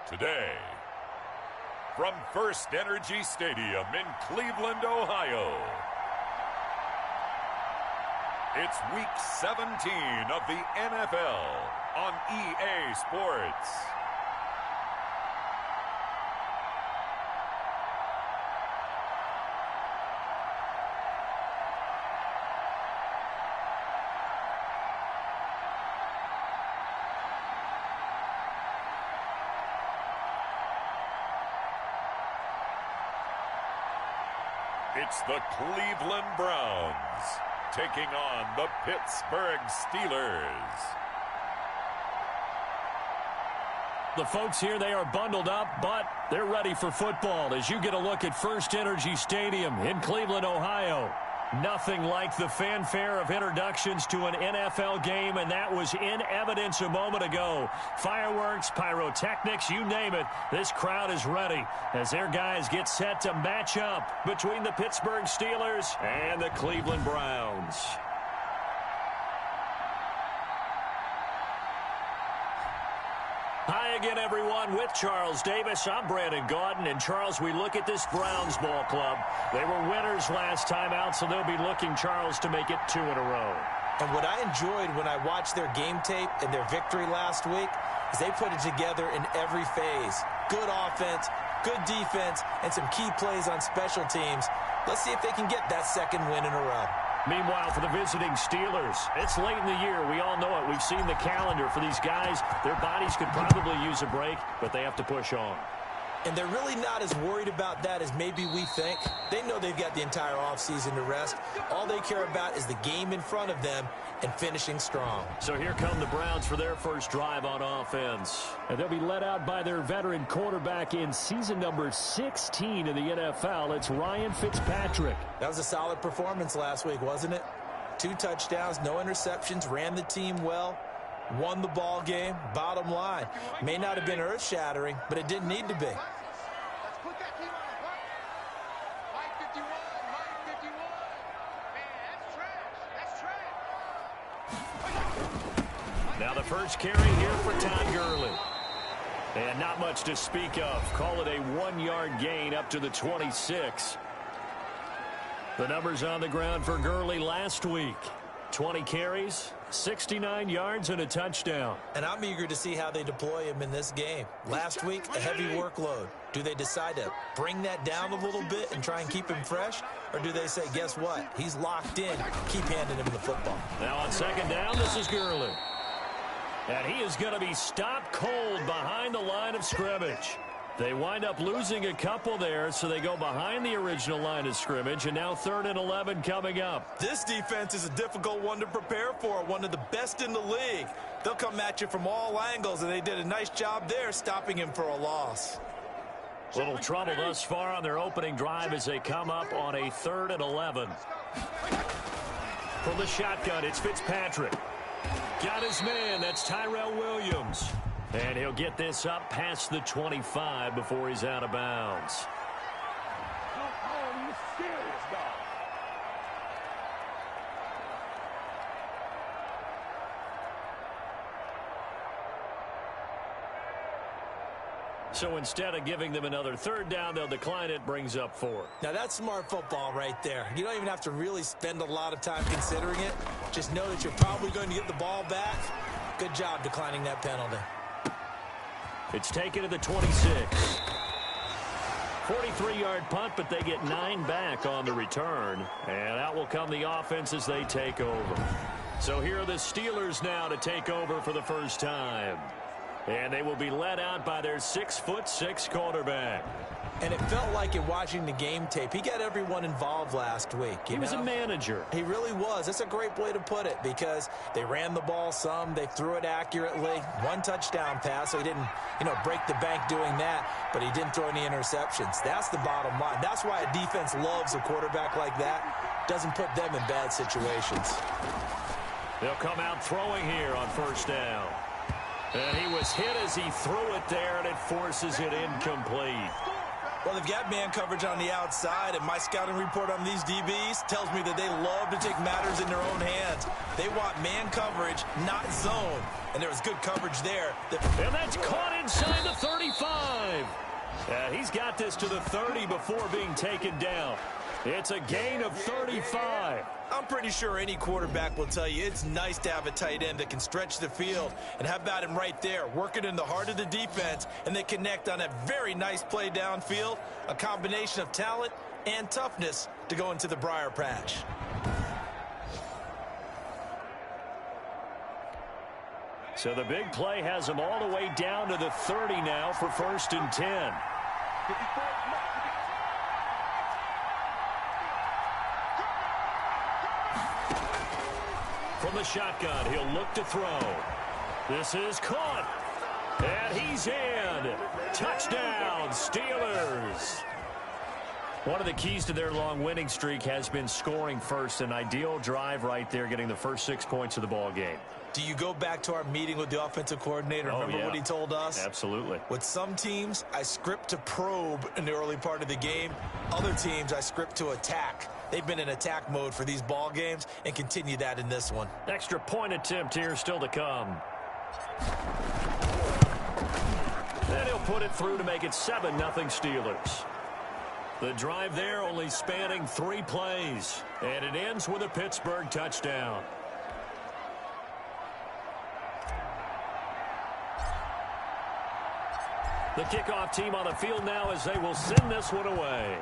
Today, from First Energy Stadium in Cleveland, Ohio, it's Week 17 of the NFL on EA Sports. It's the Cleveland Browns taking on the Pittsburgh Steelers. The folks here, they are bundled up, but they're ready for football as you get a look at First Energy Stadium in Cleveland, Ohio. Nothing like the fanfare of introductions to an NFL game, and that was in evidence a moment ago. Fireworks, pyrotechnics, you name it, this crowd is ready as their guys get set to match up between the Pittsburgh Steelers and the Cleveland Browns. Hi again, everyone, with Charles Davis. I'm Brandon Gaudin. And, Charles, we look at this Browns ball club. They were winners last time out, so they'll be looking, Charles, to make it 2 in a row. And what I enjoyed when I watched their game tape and their victory last week is they put it together in every phase. Good offense, good defense, and some key plays on special teams. Let's see if they can get that second win in a row. Meanwhile, for the visiting Steelers, it's late in the year. We all know it. We've seen the calendar for these guys. Their bodies could probably use a break, but they have to push on. And they're really not as worried about that as maybe we think. They know they've got the entire offseason to rest. All they care about is the game in front of them and finishing strong. So here come the Browns for their first drive on offense. And they'll be led out by their veteran quarterback in season number 16 in the NFL. It's Ryan Fitzpatrick. That was a solid performance last week, wasn't it? 2 touchdowns, no interceptions, ran the team well, won the ball game. Bottom line, may not have been earth-shattering, but it didn't need to be. Now the first carry here for Todd Gurley. And not much to speak of. Call it a 1-yard gain up to the 26. The numbers on the ground for Gurley last week. 20 carries, 69 yards, and a touchdown. And I'm eager to see how they deploy him in this game. Last week, a heavy workload. Do they decide to bring that down a little bit and try and keep him fresh? Or do they say, guess what? He's locked in. Keep handing him the football. Now on second down, this is Gurley. And he is going to be stopped cold behind the line of scrimmage. They wind up losing a couple there, so they go behind the original line of scrimmage, and now 3rd and 11 coming up. This defense is a difficult one to prepare for, one of the best in the league. They'll come at you from all angles, and they did a nice job there stopping him for a loss. Little trouble thus far on their opening drive as they come up on a 3rd and 11. From the shotgun, it's Fitzpatrick. Got his man, that's Tyrell Williams. And he'll get this up past the 25 before he's out of bounds. So instead of giving them another 3rd down, they'll decline it, brings up 4. Now that's smart football right there. You don't even have to really spend a lot of time considering it. Just know that you're probably going to get the ball back. Good job declining that penalty. It's taken to the 26. 43-yard punt, but they get 9 back on the return. And out will come the offense as they take over. So here are the Steelers now to take over for the first time. And they will be led out by their 6'6" quarterback. And it felt like in watching the game tape, he got everyone involved last week. He was a manager. He really was. That's a great way to put it because they ran the ball some. They threw it accurately. 1 touchdown pass, so he didn't, break the bank doing that, but he didn't throw any interceptions. That's the bottom line. That's why a defense loves a quarterback like that. Doesn't put them in bad situations. They'll come out throwing here on 1st down. And he was hit as he threw it there, and it forces it incomplete. Well, they've got man coverage on the outside, and my scouting report on these DBs tells me that they love to take matters in their own hands. They want man coverage, not zone. And there was good coverage there. And that's caught inside the 35. He's got this to the 30 before being taken down. It's a gain of 35. I'm pretty sure any quarterback will tell you it's nice to have a tight end that can stretch the field. And how about him right there, working in the heart of the defense, and they connect on a very nice play downfield, a combination of talent and toughness to go into the briar patch. So the big play has him all the way down to the 30 now for 1st and 10. From the shotgun, he'll look to throw. This is caught. And he's in. Touchdown, Steelers. One of the keys to their long winning streak has been scoring first. An ideal drive right there, getting the first 6 points of the ball game. Do you go back to our meeting with the offensive coordinator? Remember what he told us? Absolutely. With some teams, I script to probe in the early part of the game. Other teams, I script to attack. They've been in attack mode for these ball games and continue that in this one. Extra point attempt here still to come. And he'll put it through to make it 7-0 Steelers. The drive there only spanning 3 plays. And it ends with a Pittsburgh touchdown. The kickoff team on the field now as they will send this one away.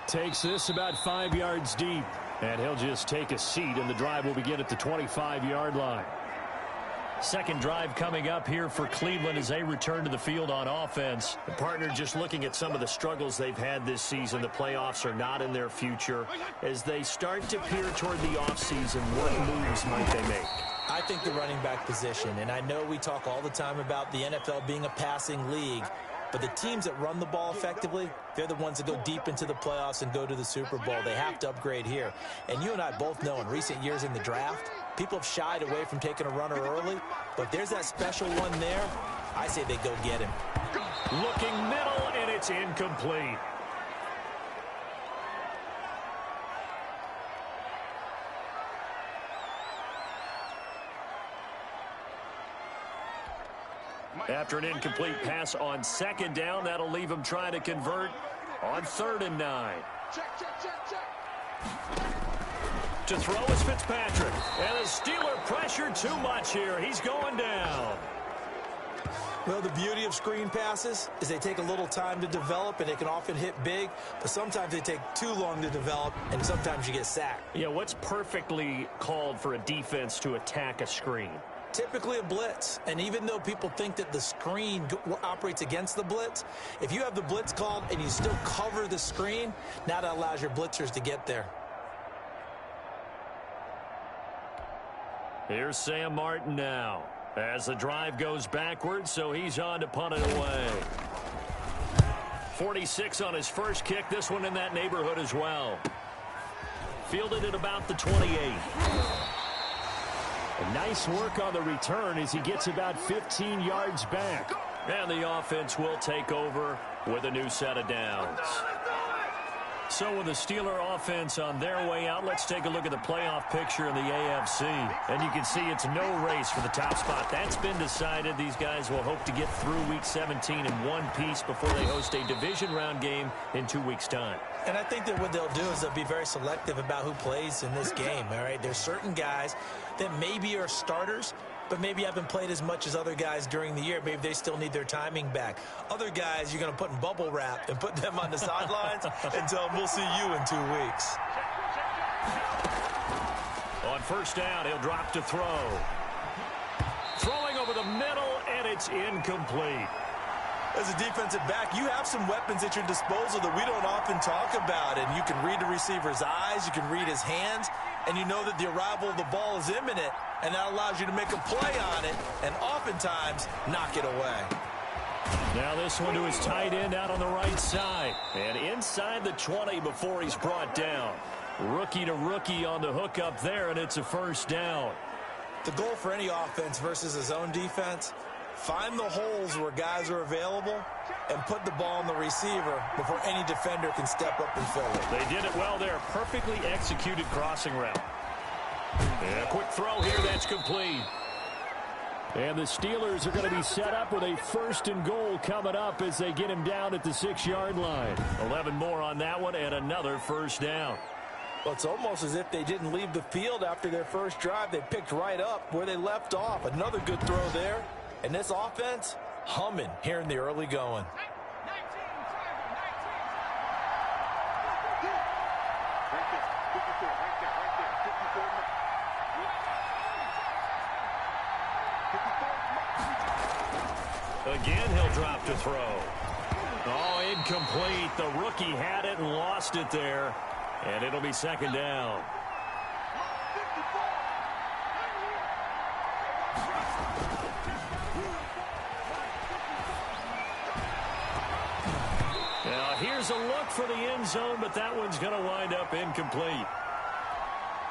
Takes this about 5 yards deep. And he'll just take a seat, and the drive will begin at the 25-yard line. Second drive coming up here for Cleveland as they return to the field on offense. The partner just looking at some of the struggles they've had this season. The playoffs are not in their future. As they start to peer toward the offseason, what moves might they make? I think the running back position, and I know we talk all the time about the NFL being a passing league, but the teams that run the ball effectively, they're the ones that go deep into the playoffs and go to the Super Bowl. They have to upgrade here. And you and I both know in recent years in the draft, people have shied away from taking a runner early, but if there's that special one there, I say they go get him. Looking middle, and it's incomplete. After an incomplete pass on 2nd down, that'll leave him trying to convert on 3rd and 9. To throw is Fitzpatrick. And the Steeler pressure too much here. He's going down. Well, the beauty of screen passes is they take a little time to develop, and they can often hit big, but sometimes they take too long to develop, and sometimes you get sacked. Yeah, what's perfectly called for a defense to attack a screen? Typically a blitz, and even though people think that the screen operates against the blitz, if you have the blitz called and you still cover the screen, now that allows your blitzers to get there. Here's Sam Martin now as the drive goes backwards, so he's on to punt it away. 46 on his first kick, this one in that neighborhood as well. Fielded at about the 28. A nice work on the return as he gets about 15 yards back. And the offense will take over with a new set of downs. So with the Steeler offense on their way out, let's take a look at the playoff picture in the AFC. And you can see it's no race for the top spot. That's been decided. These guys will hope to get through Week 17 in one piece before they host a division round game in 2 weeks' time. And I think that what they'll do is they'll be very selective about who plays in this game, all right? There's certain guys that maybe are starters, but maybe haven't played as much as other guys during the year. Maybe they still need their timing back. Other guys you're going to put in bubble wrap and put them on the sidelines and tell them we'll see you in 2 weeks. On 1st down, he'll drop to throw. Throwing over the middle, and it's incomplete. As a defensive back, you have some weapons at your disposal that we don't often talk about. And you can read the receiver's eyes, you can read his hands, and you know that the arrival of the ball is imminent. And that allows you to make a play on it and oftentimes knock it away. Now this one to his tight end out on the right side. And inside the 20 before he's brought down. Rookie to rookie on the hook up there, and it's a 1st down. The goal for any offense versus a zone defense, find the holes where guys are available and put the ball on the receiver before any defender can step up and fill it. They did it well there. Perfectly executed crossing route. And a quick throw here, that's complete. And the Steelers are going to be set up with a 1st and goal coming up as they get him down at the 6-yard line. 11 more on that one and another first down. Well, it's almost as if they didn't leave the field after their first drive. They picked right up where they left off. Another good throw there. And this offense, humming here in the early going. Again, he'll drop to throw. Oh, incomplete. The rookie had it and lost it there. And it'll be 2nd down. Now, here's a look for the end zone, but that one's going to wind up incomplete.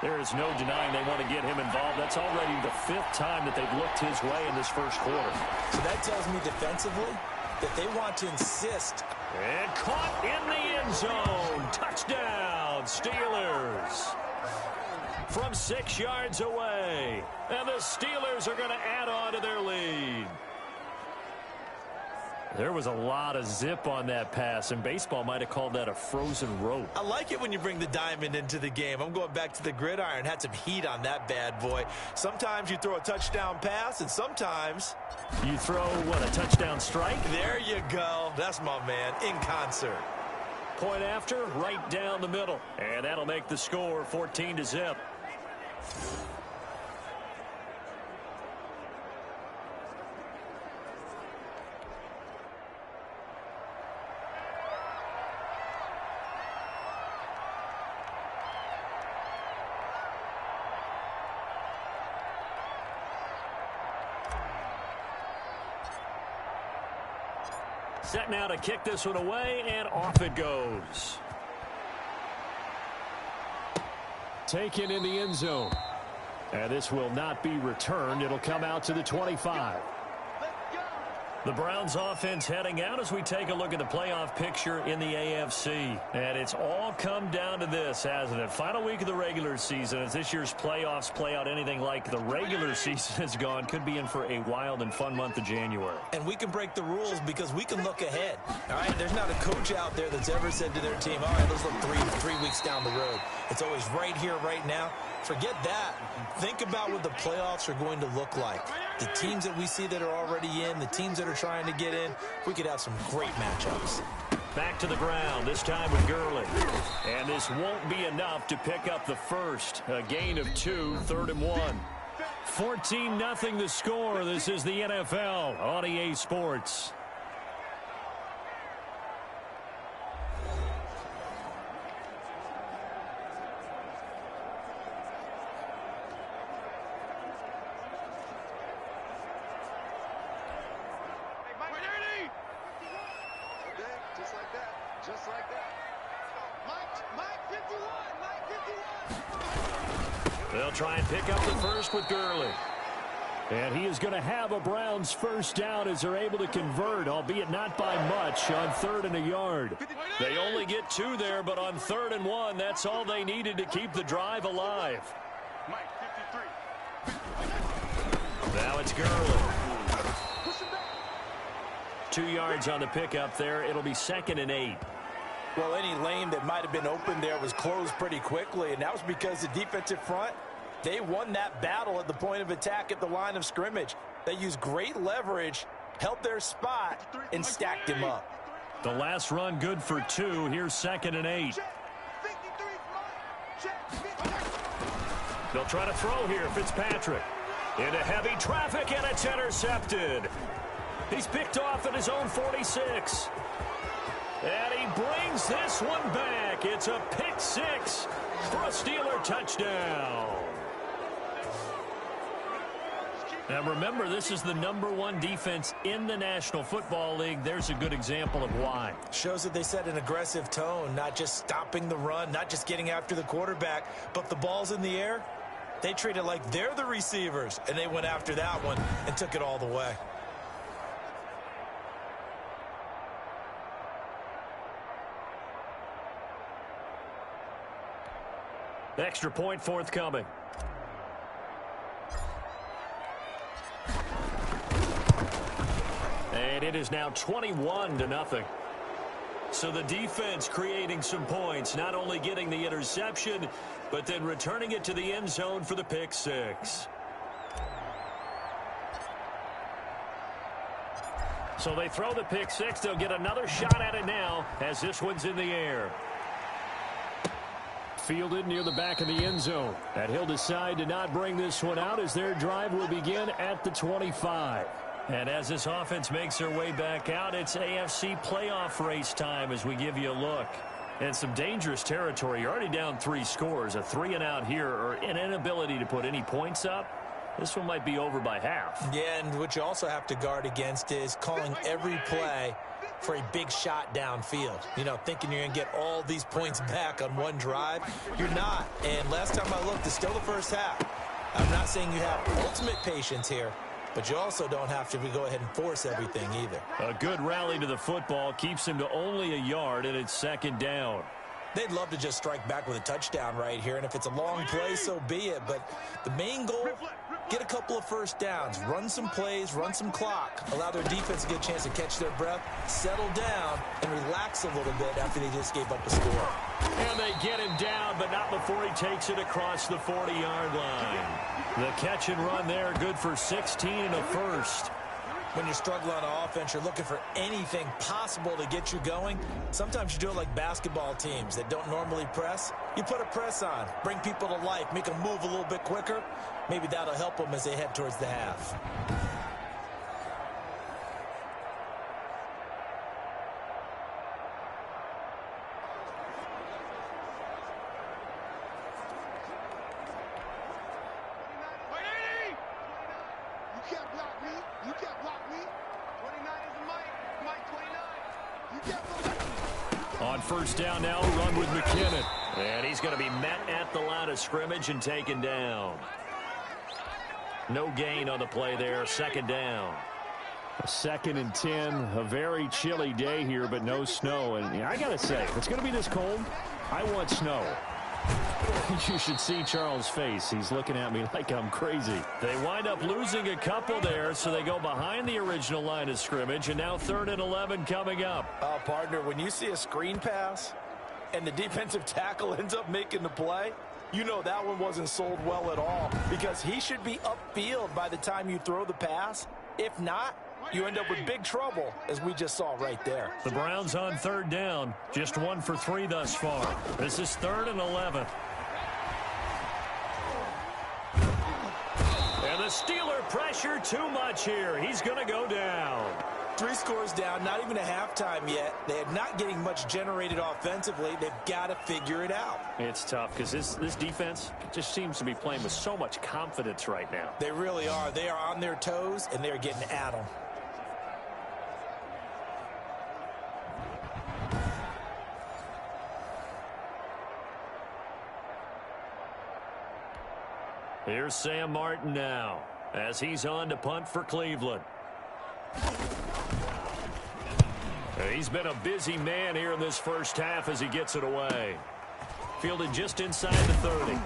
There is no denying they want to get him involved. That's already the 5th time that they've looked his way in this first quarter. So that tells me defensively that they want to insist. And caught in the end zone. Touchdown, Steelers. From 6 yards away. And the Steelers are going to add on to their lead. There was a lot of zip on that pass, and baseball might have called that a frozen rope. I like it when you bring the diamond into the game. I'm going back to the gridiron. Had some heat on that bad boy. Sometimes you throw a touchdown pass, and sometimes you throw, what, a touchdown strike? There you go. That's my man, in concert. Point after, right down the middle. And that'll make the score 14-0. Set now to kick this one away, and off it goes. Taken in the end zone. And this will not be returned. It'll come out to the 25. The Browns offense heading out as we take a look at the playoff picture in the AFC. And it's all come down to this, hasn't it? Final week of the regular season. As this year's playoffs play out anything like the regular season has gone, could be in for a wild and fun month of January. And we can break the rules because we can look ahead. All right, there's not a coach out there that's ever said to their team, all right, let's look three weeks down the road. It's always right here, right now. Forget that. Think about what the playoffs are going to look like. The teams that we see that are already in, the teams that are trying to get in, we could have some great matchups. Back to the ground, this time with Gurley. And this won't be enough to pick up the first. A gain of 2, 3rd and 1. 14-0 the score. This is the NFL on EA Sports. They'll try and pick up the first with Gurley. And he is going to have a Browns first down as they're able to convert, albeit not by much, on 3rd and a yard. They only get 2 there, but on 3rd and 1, that's all they needed to keep the drive alive. Now it's Gurley. 2 yards on the pickup there. It'll be 2nd and 8. Well, any lane that might have been open there was closed pretty quickly, and that was because the defensive front, they won that battle at the point of attack at the line of scrimmage. They used great leverage, held their spot, and stacked him up. The last run good for 2. Here's 2nd and 8. They'll try to throw here. Fitzpatrick into heavy traffic, and it's intercepted. He's picked off at his own 46. And he brings this one back. It's a pick 6 for a Steeler touchdown. Now remember, this is the #1 defense in the National Football League. There's a good example of why. Shows that they set an aggressive tone, not just stopping the run, not just getting after the quarterback, but the ball's in the air. They treat it like they're the receivers, and they went after that one and took it all the way. Extra point forthcoming. it is now 21-0. So the defense creating some points, not only getting the interception, but then returning it to the end zone for the pick six. So they throw the pick six. They'll get another shot at it now as this one's in the air. Fielded near the back of the end zone. And he'll decide to not bring this one out as their drive will begin at the 25. And as this offense makes their way back out, it's AFC playoff race time as we give you a look. And some dangerous territory. You're already down 3 scores. A 3-and-out here or an inability to put any points up. This one might be over by half. Yeah, and what you also have to guard against is calling every play for a big shot downfield. You know, thinking you're going to get all these points back on one drive. You're not. And last time I looked, it's still the first half. I'm not saying you have ultimate patience here, but you also don't have to go ahead and force everything either. A good rally to the football keeps him to only a yard, and it's second down. They'd love to just strike back with a touchdown right here, and if it's a long play, so be it. But the main goal, get a couple of first downs, run some plays, run some clock, allow their defense to get a chance to catch their breath, settle down, and relax a little bit after they just gave up a score. And they get him down, but not before he takes it across the 40-yard line. The catch and run there, good for 16 and a first. When you're struggling on offense, you're looking for anything possible to get you going. Sometimes you do it like basketball teams that don't normally press. You put a press on, bring people to life, make them move a little bit quicker. Maybe that'll help them as they head towards the half. On first down now, run with McKinnon. And he's going to be met at the line of scrimmage and taken down. No gain on the play there, second down. A 2nd and 10, a very chilly day here, but no snow. And I got to say, if it's going to be this cold, I want snow. You should see Charles' face. He's looking at me like I'm crazy. They wind up losing a couple there, so they go behind the original line of scrimmage, and now 3rd and 11 coming up. Partner, when you see a screen pass and the defensive tackle ends up making the play, you know that one wasn't sold well at all because he should be upfield by the time you throw the pass. If not, you end up with big trouble, as we just saw right there. The Browns on 3rd down, just 1 for 3 thus far. This is 3rd and 11. And the Steeler pressure too much here. He's going to go down. 3 scores down, not even a halftime yet. They are not getting much generated offensively. They've got to figure it out. It's tough because this defense just seems to be playing with so much confidence right now. They really are. They are on their toes, and they're getting at them. Here's Sam Martin now as he's on to punt for Cleveland. He's been a busy man here in this first half as he gets it away. Fielded just inside the 30.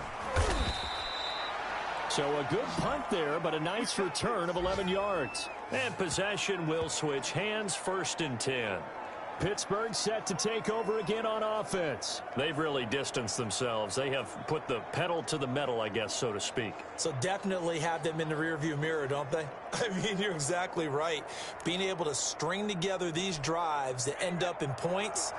So a good punt there, but a nice return of 11 yards. And possession will switch hands, 1st and 10. Pittsburgh set to take over again on offense. They've really distanced themselves. They have put the pedal to the metal, I guess, so to speak. So definitely have them in the rearview mirror, don't they? I mean, you're exactly right. Being able to string together these drives that end up in points,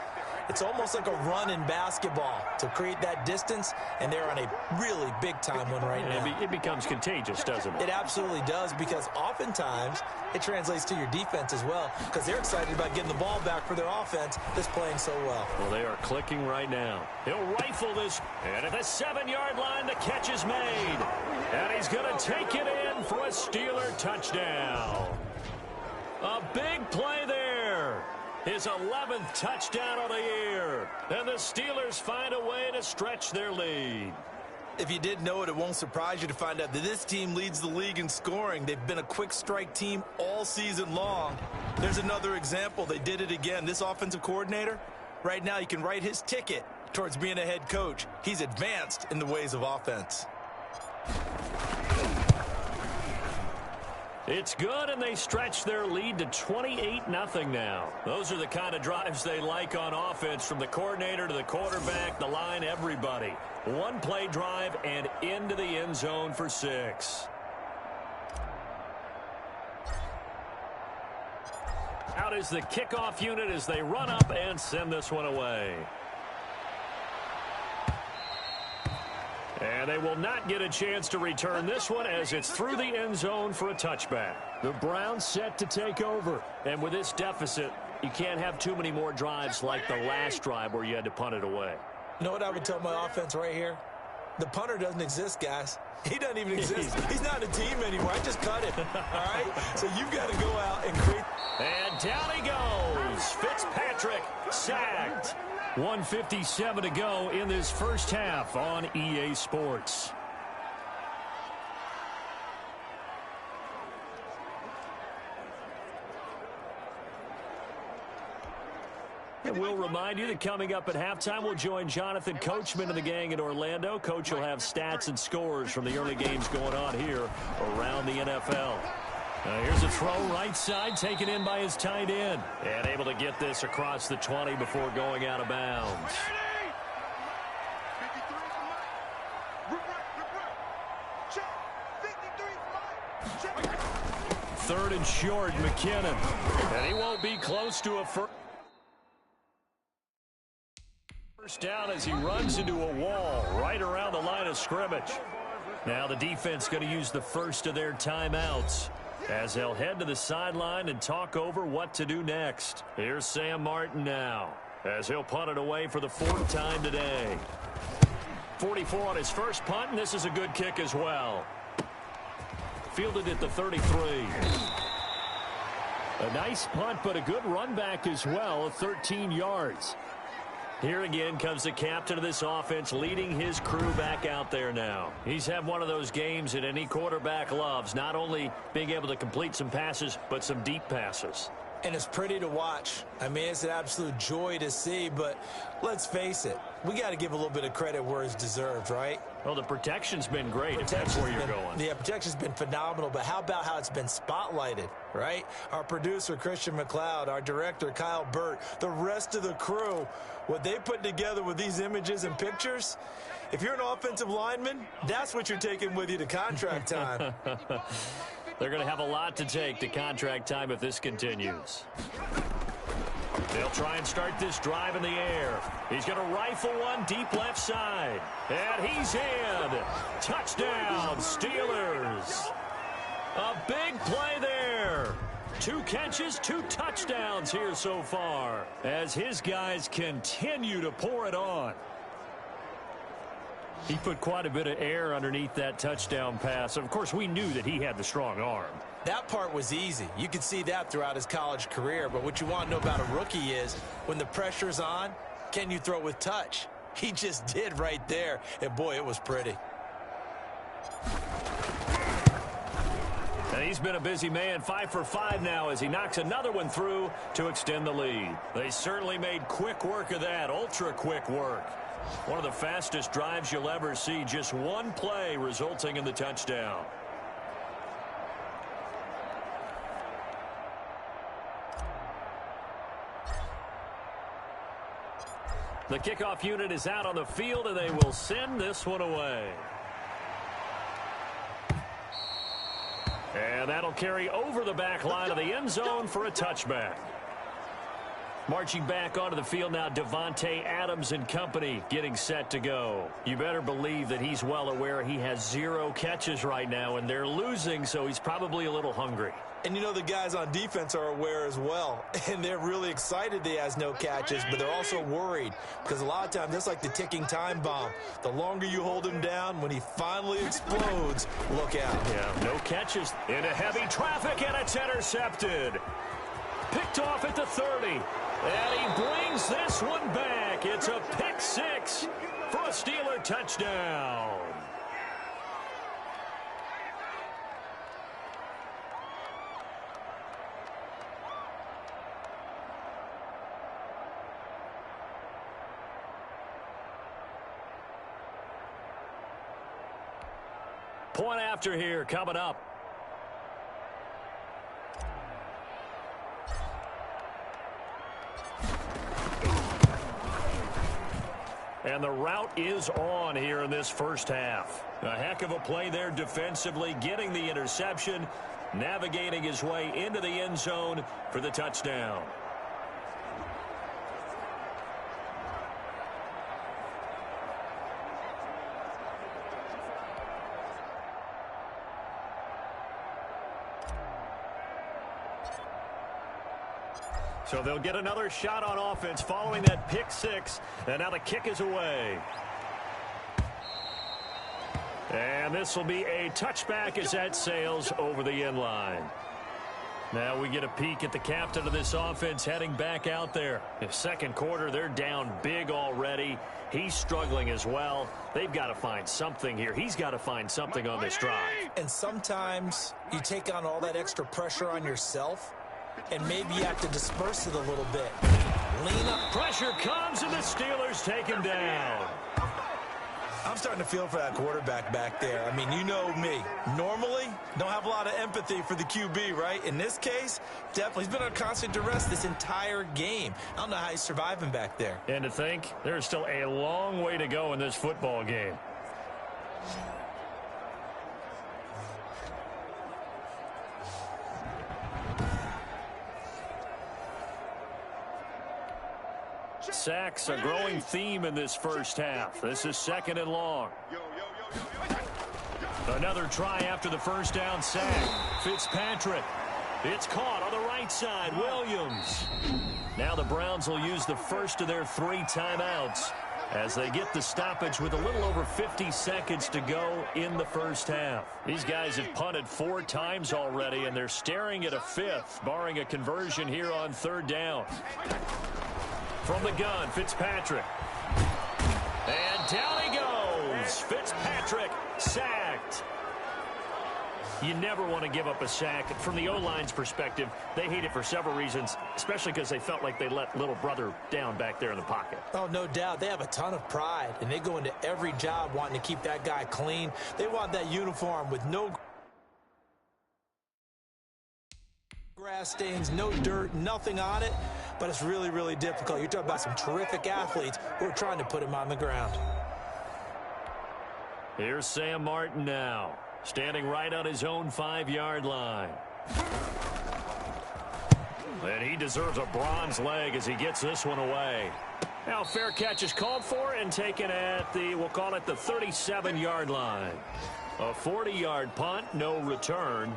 it's almost like a run in basketball to create that distance, and they're on a really big-time one right now. It becomes contagious, doesn't it? It absolutely does, because oftentimes it translates to your defense as well, because they're excited about getting the ball back for their offense that's playing so well. Well, they are clicking right now. He'll rifle this, and at the 7-yard line, the catch is made. And he's going to take it in for a Steeler touchdown. A big play there. His 11th touchdown of the year. And the Steelers find a way to stretch their lead. If you didn't know it, it won't surprise you to find out that this team leads the league in scoring. They've been a quick strike team all season long. There's another example. They did it again. This offensive coordinator, right now you can write his ticket towards being a head coach. He's advanced in the ways of offense. It's good, and they stretch their lead to 28-0 now. Those are the kind of drives they like on offense, from the coordinator to the quarterback, the line, everybody. One-play drive and into the end zone for 6. Out is the kickoff unit as they run up and send this one away. And they will not get a chance to return this one as it's through the end zone for a touchback. The Browns set to take over. And with this deficit, you can't have too many more drives like the last drive where you had to punt it away. You know what I would tell my offense right here? The punter doesn't exist, guys. He doesn't even exist. He's not a team anymore. I just cut it. All right? So you've got to go out and create. And down he goes. Fitzpatrick sacked. 1:57 to go in this first half on EA Sports. And we'll remind you that coming up at halftime, we'll join Jonathan Coachman and the gang in Orlando. Coach will have stats and scores from the early games going on here around the NFL. Here's a throw right side, taken in by his tight end. And able to get this across the 20 before going out of bounds. Third and short, McKinnon. And he won't be close to a first down as he runs into a wall right around the line of scrimmage. Now the defense going to use the first of their timeouts as they'll head to the sideline and talk over what to do next. Here's Sam Martin now as he'll punt it away for the 4th time today. 44 on his first punt, and this is a good kick as well. Fielded at the 33. A nice punt, but a good run back as well, 13 yards. Here again comes the captain of this offense, leading his crew back out there now. He's had one of those games that any quarterback loves, not only being able to complete some passes, but some deep passes. And it's pretty to watch. I mean, it's an absolute joy to see, but let's face it, we got to give a little bit of credit where it's deserved, right? Well, the protection's been great, if that's where you're going. Yeah, protection's been phenomenal, but how about how it's been spotlighted, right? Our producer, Christian McLeod, our director, Kyle Burt, the rest of the crew, what they put together with these images and pictures, if you're an offensive lineman, that's what you're taking with you to contract time. They're going to have a lot to take to contract time if this continues. They'll try and start this drive in the air. He's going to rifle one deep left side. And he's in. Touchdown, Steelers. A big play there. 2 catches, 2 touchdowns here so far as his guys continue to pour it on. He put quite a bit of air underneath that touchdown pass. Of course, we knew that he had the strong arm. That part was easy. You could see that throughout his college career. But what you want to know about a rookie is when the pressure's on, can you throw with touch? He just did right there. And, boy, it was pretty. And he's been a busy man, 5 for 5 now as he knocks another one through to extend the lead. They certainly made quick work of that, ultra quick work. One of the fastest drives you'll ever see, just one play resulting in the touchdown. The kickoff unit is out on the field, and they will send this one away. And that'll carry over the back line of the end zone for a touchback. Marching back onto the field now, Devontae Adams and company getting set to go. You better believe that he's well aware he has 0 catches right now, and they're losing, so he's probably a little hungry. And you know the guys on defense are aware as well, and they're really excited that he has no catches, but they're also worried because a lot of times that's like the ticking time bomb. The longer you hold him down, when he finally explodes, look out. Yeah, no catches. Into heavy traffic, and it's intercepted. Picked off at the 30. And he brings this one back. It's a pick 6 for a Steeler touchdown. Point after here coming up. And the route is on here in this first half. A heck of a play there defensively, getting the interception, navigating his way into the end zone for the touchdown. So they'll get another shot on offense following that pick six. And now the kick is away. And this will be a touchback as that sails over the end line. Now we get a peek at the captain of this offense heading back out there. In second quarter, they're down big already. He's struggling as well. They've got to find something here. He's got to find something on this drive. And sometimes you take on all that extra pressure on yourself, and maybe you have to disperse it a little bit. Lean up. Pressure comes, and the Steelers take him down. I'm starting to feel for that quarterback back there. I mean, you know me. Normally, don't have a lot of empathy for the QB, right? In this case, definitely. He's been under constant duress this entire game. I don't know how he's surviving back there. And to think, there's still a long way to go in this football game. Sacks, a growing theme in this first half. This is second and long. Another try after the first down sack. Fitzpatrick. It's caught on the right side. Williams. Now the Browns will use the first of their 3 timeouts as they get the stoppage with a little over 50 seconds to go in the first half. These guys have punted 4 times already, and they're staring at a 5th, barring a conversion here on third down. From the gun, Fitzpatrick. And down he goes. Fitzpatrick sacked. You never want to give up a sack. From the O-line's perspective, they hate it for several reasons, especially because they felt like they let little brother down back there in the pocket. Oh, no doubt. They have a ton of pride, and they go into every job wanting to keep that guy clean. They want that uniform with no grass stains, no dirt, nothing on it. But it's really, really difficult. You're talking about some terrific athletes who are trying to put him on the ground. Here's Sam Martin now, standing right on his own 5-yard line. And he deserves a bronze leg as he gets this one away. Now fair catch is called for and taken at the, we'll call it the 37-yard line. A 40-yard punt, no return.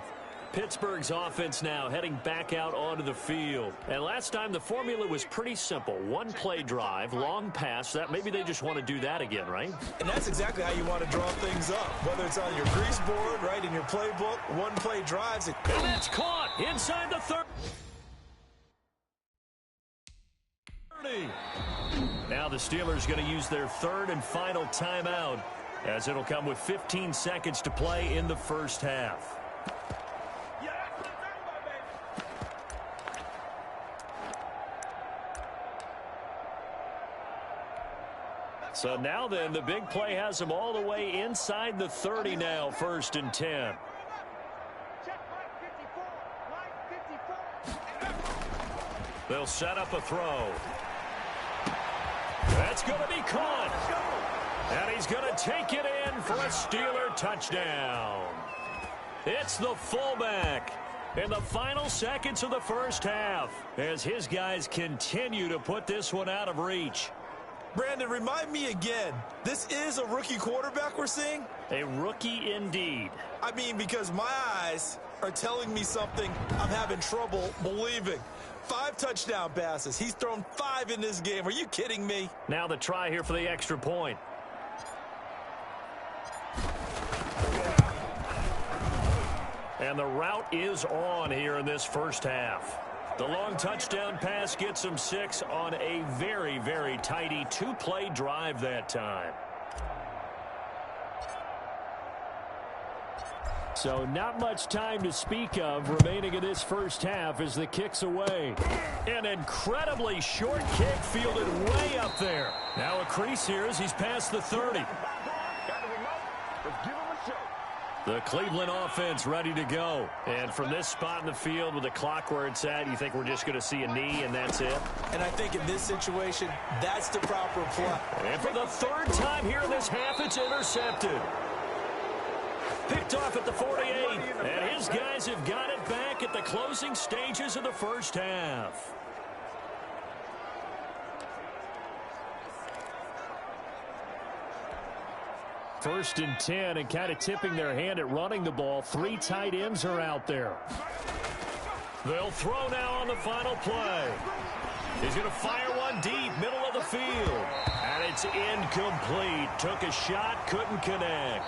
Pittsburgh's offense now heading back out onto the field. And last time the formula was pretty simple. 1-play drive, long pass. That maybe they just want to do that again, right? And that's exactly how you want to draw things up. Whether it's on your grease board, right, in your playbook, 1-play drives. And that's caught inside the 30. Now the Steelers going to use their 3rd and final timeout, as it'll come with 15 seconds to play in the first half. So now then, the big play has them all the way inside the 30 now, 1st and 10. They'll set up a throw. That's going to be caught. And he's going to take it in for a Steeler touchdown. It's the fullback in the final seconds of the first half as his guys continue to put this one out of reach. Brandon, remind me again, this is a rookie quarterback we're seeing? A rookie indeed. I mean, because my eyes are telling me something I'm having trouble believing. 5 touchdown passes. He's thrown 5 in this game. Are you kidding me? Now the try here for the extra point. And the route is on here in this first half. The long touchdown pass gets him 6 on a very, very tidy 2-play drive that time. So not much time to speak of remaining in this first half as the kick's away. An incredibly short kick fielded way up there. Now a crease here as he's past the 30. The Cleveland offense ready to go. And from this spot in the field with the clock where it's at, you think we're just going to see a knee and that's it? And I think in this situation, that's the proper play. And for the third time here in this half, it's intercepted. Picked off at the 48. And his guys have got it back at the closing stages of the first half. First and 10, and kind of tipping their hand at running the ball. 3 tight ends are out there. They'll throw now on the final play. He's going to fire one deep, middle of the field. And it's incomplete. Took a shot, couldn't connect.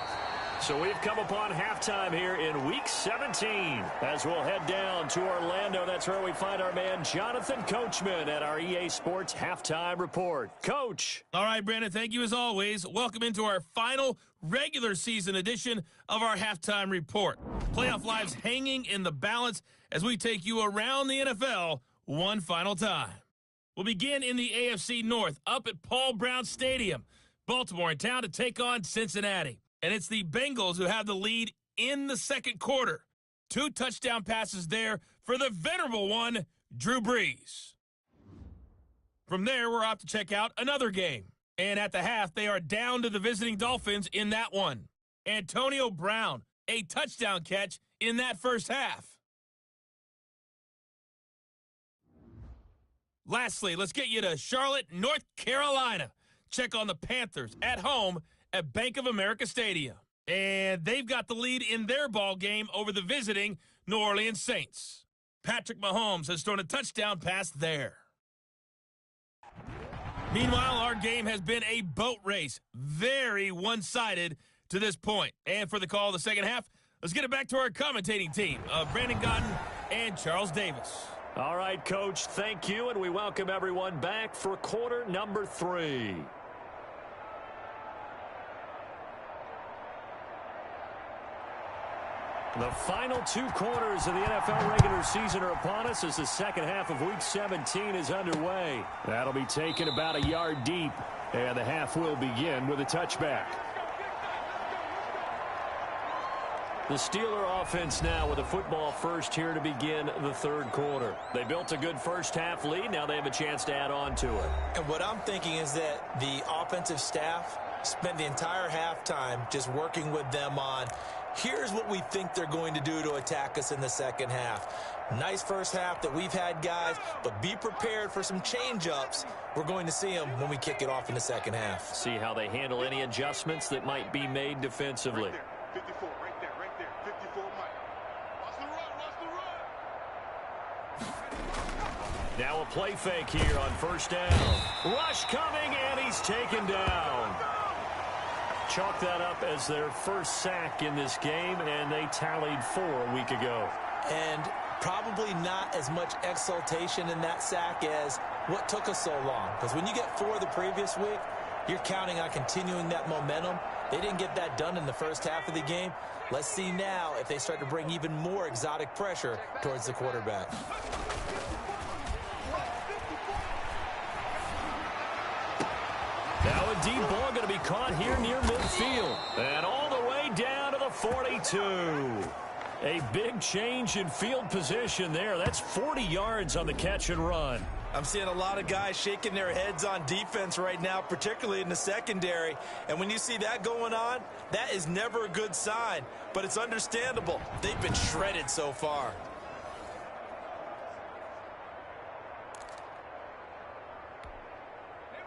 So we've come upon halftime here in Week 17. As we'll head down to Orlando, that's where we find our man Jonathan Coachman at our EA Sports Halftime Report. Coach. All right, Brandon, thank you as always. Welcome into our final regular season edition of our Halftime Report. Playoff lives hanging in the balance as we take you around the NFL one final time. We'll begin in the AFC North up at Paul Brown Stadium. Baltimore in town to take on Cincinnati. And it's the Bengals who have the lead in the second quarter. 2 touchdown passes there for the venerable one, Drew Brees. From there, we're off to check out another game. And at the half, they are down to the visiting Dolphins in that one. Antonio Brown, a touchdown catch in that first half. Lastly, let's get you to Charlotte, North Carolina. Check on the Panthers at home at Bank of America Stadium. And they've got the lead in their ball game over the visiting New Orleans Saints. Patrick Mahomes has thrown a touchdown pass there. Meanwhile, our game has been a boat race. Very one-sided to this point. And for the call of the second half, let's get it back to our commentating team of Brandon Gaudin and Charles Davis. All right, Coach, thank you, and we welcome everyone back for quarter number 3. The final 2 quarters of the NFL regular season are upon us as the second half of Week 17 is underway. That'll be taken about a yard deep, and the half will begin with a touchback. The Steeler offense now with a football first here to begin the third quarter. They built a good first half lead. Now they have a chance to add on to it. And what I'm thinking is that the offensive staff spent the entire halftime just working with them on here's what we think they're going to do to attack us in the second half. Nice first half that we've had, guys, but be prepared for some change-ups. We're going to see them when we kick it off in the second half. See how they handle any adjustments that might be made defensively. Right there, 54, right there, 54, Mike. Watch the run. Now a play fake here on first down. Rush coming, and he's taken down. Chalk that up as their first sack in this game, and they tallied 4 a week ago. And probably not as much exultation in that sack as what took us so long. Because when you get 4 the previous week, you're counting on continuing that momentum. They didn't get that done in the first half of the game. Let's see now if they start to bring even more exotic pressure towards the quarterback. Now a deep ball going to be caught here near midfield. And all the way down to the 42. A big change in field position there. That's 40 yards on the catch and run. I'm seeing a lot of guys shaking their heads on defense right now, particularly in the secondary. And when you see that going on, that is never a good sign. But it's understandable. They've been shredded so far.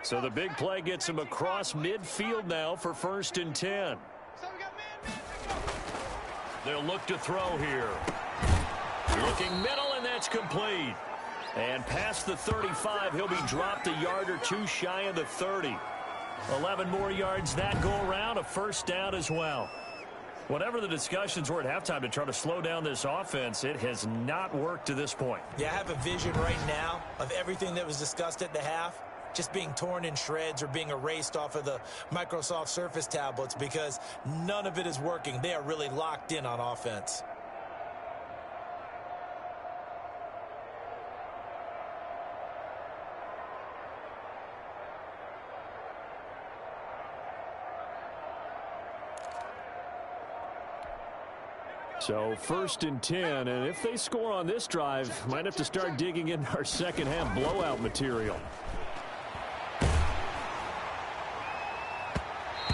So the big play gets him across midfield now for first and 10. They'll look to throw here. Looking middle, and that's complete. And past the 35, he'll be dropped a yard or 2 shy of the 30. 11 more yards that go around, a first down as well. Whatever the discussions were at halftime to try to slow down this offense, it has not worked to this point. Yeah, I have a vision right now of everything that was discussed at the half just being torn in shreds or being erased off of the Microsoft Surface tablets because none of it is working. They are really locked in on offense. So 1st and 10, and if they score on this drive, might have to start digging in our second half blowout material.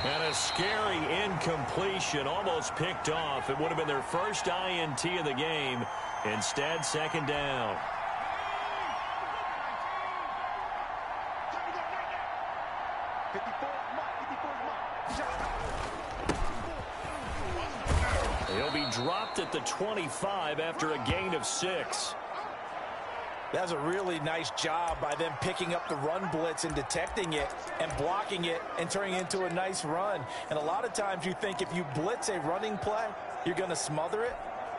And a scary incompletion, almost picked off. It would have been their first INT of the game. Instead, 2nd down. He'll be dropped at the 25 after a gain of 6. That's a really nice job by them picking up the run blitz and detecting it and blocking it and turning it into a nice run. And a lot of times you think if you blitz a running play, you're going to smother it.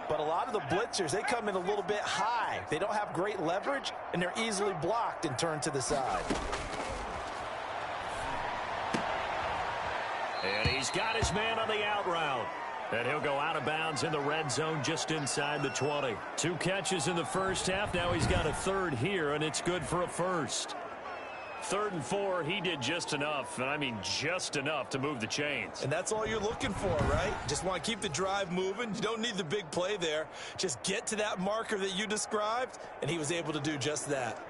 But a lot of the blitzers, they come in a little bit high. They don't have great leverage, and they're easily blocked and turned to the side. And he's got his man on the out route. And he'll go out of bounds in the red zone just inside the 20. 2 catches in the first half. Now he's got a 3rd here, and it's good for a 1st. 3rd and 4, he did just enough, and I mean just enough to move the chains. And that's all you're looking for, right? Just want to keep the drive moving. You don't need the big play there. Just get to that marker that you described, and he was able to do just that.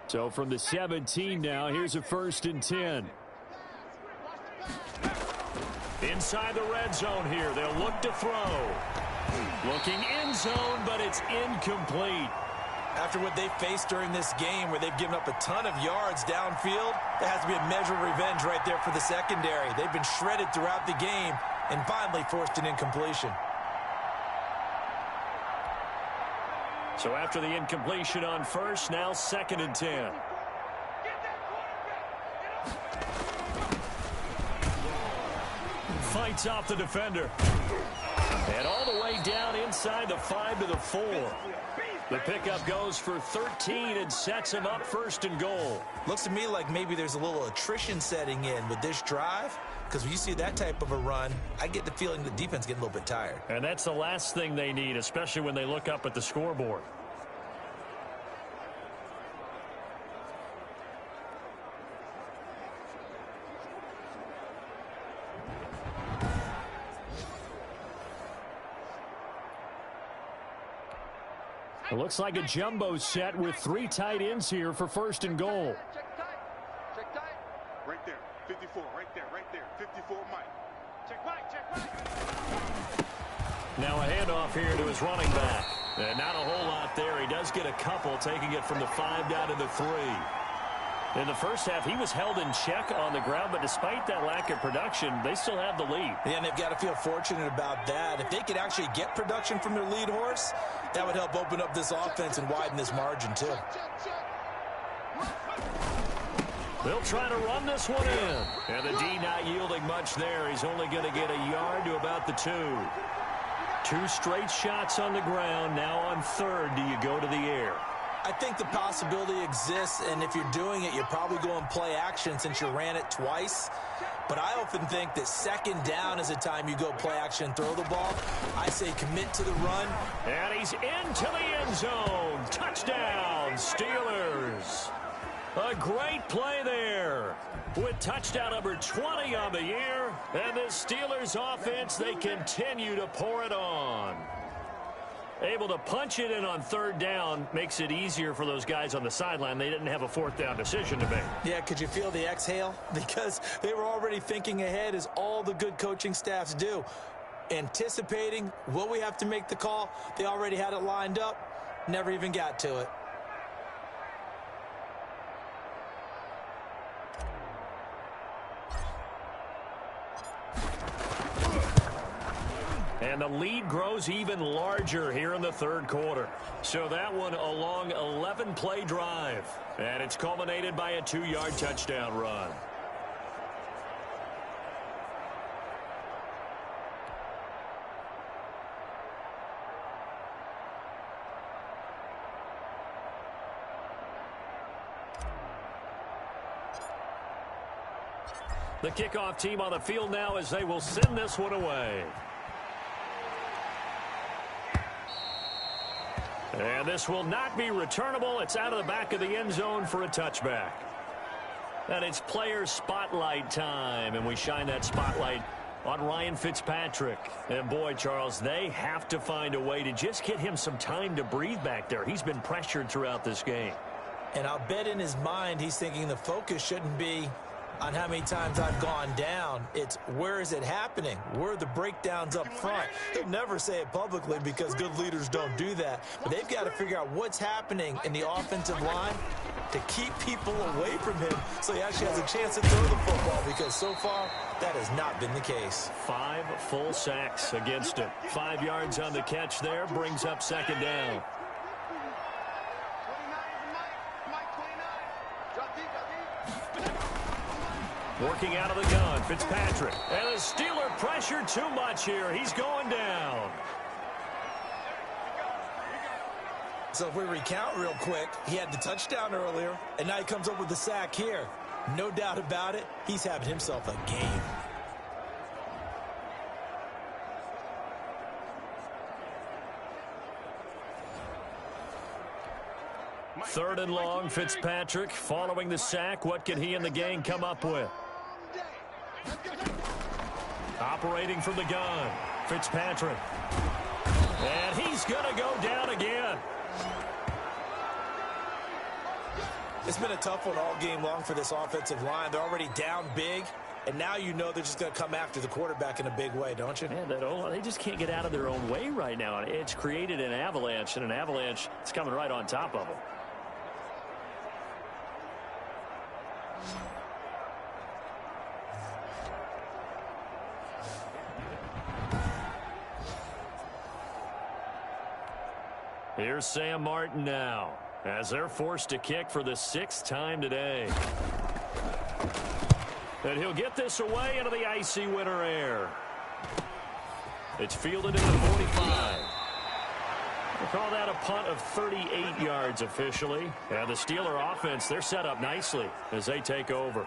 So from the 17 now, here's a 1st and 10. Inside the red zone here, they'll look to throw. Looking end zone, but it's incomplete. After what they faced during this game where they've given up a ton of yards downfield, there has to be a measure of revenge right there for the secondary. They've been shredded throughout the game and finally forced an incompletion. So after the incompletion on 1st, now 2nd and 10. Fights off the defender. And all the way down inside the 5 to the 4. The pickup goes for 13 and sets him up 1st and goal. Looks to me like maybe there's a little attrition setting in with this drive, because when you see that type of a run, I get the feeling the defense getting a little bit tired. And that's the last thing they need, especially when they look up at the scoreboard. It looks like a jumbo set with 3 tight ends here for 1st and goal. Check tight. Check tight. Right there. 54. Right there. Right there. 54 Mike. Check Mike. Check Mike. Now a handoff here to his running back. And not a whole lot there. He does get a couple, taking it from the 5 down to the 3. In the first half, he was held in check on the ground, but despite that lack of production, they still have the lead. Yeah, and they've got to feel fortunate about that. If they could actually get production from their lead horse, that would help open up this offense and widen this margin, too. They'll try to run this one in. And the D not yielding much there. He's only going to get a yard to about the 2. 2 straight shots on the ground. Now on 3rd, do you go to the air? I think the possibility exists, and if you're doing it, you're probably going play action since you ran it twice. But I often think that 2nd down is the time you go play action and throw the ball. I say commit to the run. And he's into the end zone. Touchdown, Steelers. A great play there with touchdown number 20 on the year. And the Steelers offense, they continue to pour it on. Able to punch it in on 3rd down makes it easier for those guys on the sideline. They didn't have a 4th down decision to make. Yeah, could you feel the exhale? Because they were already thinking ahead, as all the good coaching staffs do. Anticipating, will we have to make the call? They already had it lined up, never even got to it. And the lead grows even larger here in the 3rd quarter. So that one a long 11-play drive. And it's culminated by a 2-yard touchdown run. The kickoff team on the field now as they will send this one away. And this will not be returnable. It's out of the back of the end zone for a touchback. And it's player spotlight time, and we shine that spotlight on Ryan Fitzpatrick. And boy, Charles, they have to find a way to just get him some time to breathe back there. He's been pressured throughout this game. And I'll bet in his mind he's thinking the focus shouldn't be on how many times I've gone down. It's where is it happening? Where are the breakdowns up front? He'll never say it publicly because good leaders don't do that. But they've got to figure out what's happening in the offensive line to keep people away from him so he actually has a chance to throw the football, because so far that has not been the case. 5 full sacks against him. 5 yards on the catch there, brings up second down. Working out of the gun, Fitzpatrick. And the Steeler pressure too much here. He's going down. So if we recount real quick, he had the touchdown earlier, and now he comes up with the sack here. No doubt about it, he's having himself a game. Third and long, Fitzpatrick following the sack. What can he and the gang come up with? Operating from the gun, Fitzpatrick. And he's going to go down again. It's been a tough one all game long for this offensive line. They're already down big, and now you know they're just going to come after the quarterback in a big way, don't you? Yeah, they just can't get out of their own way right now. It's created an avalanche, and an avalanche is coming right on top of them. Here's Sam Martin now, as they're forced to kick for the 6th time today. And he'll get this away into the icy winter air. It's fielded in the 45. We'll call that a punt of 38 yards officially. And the Steeler offense, they're set up nicely as they take over.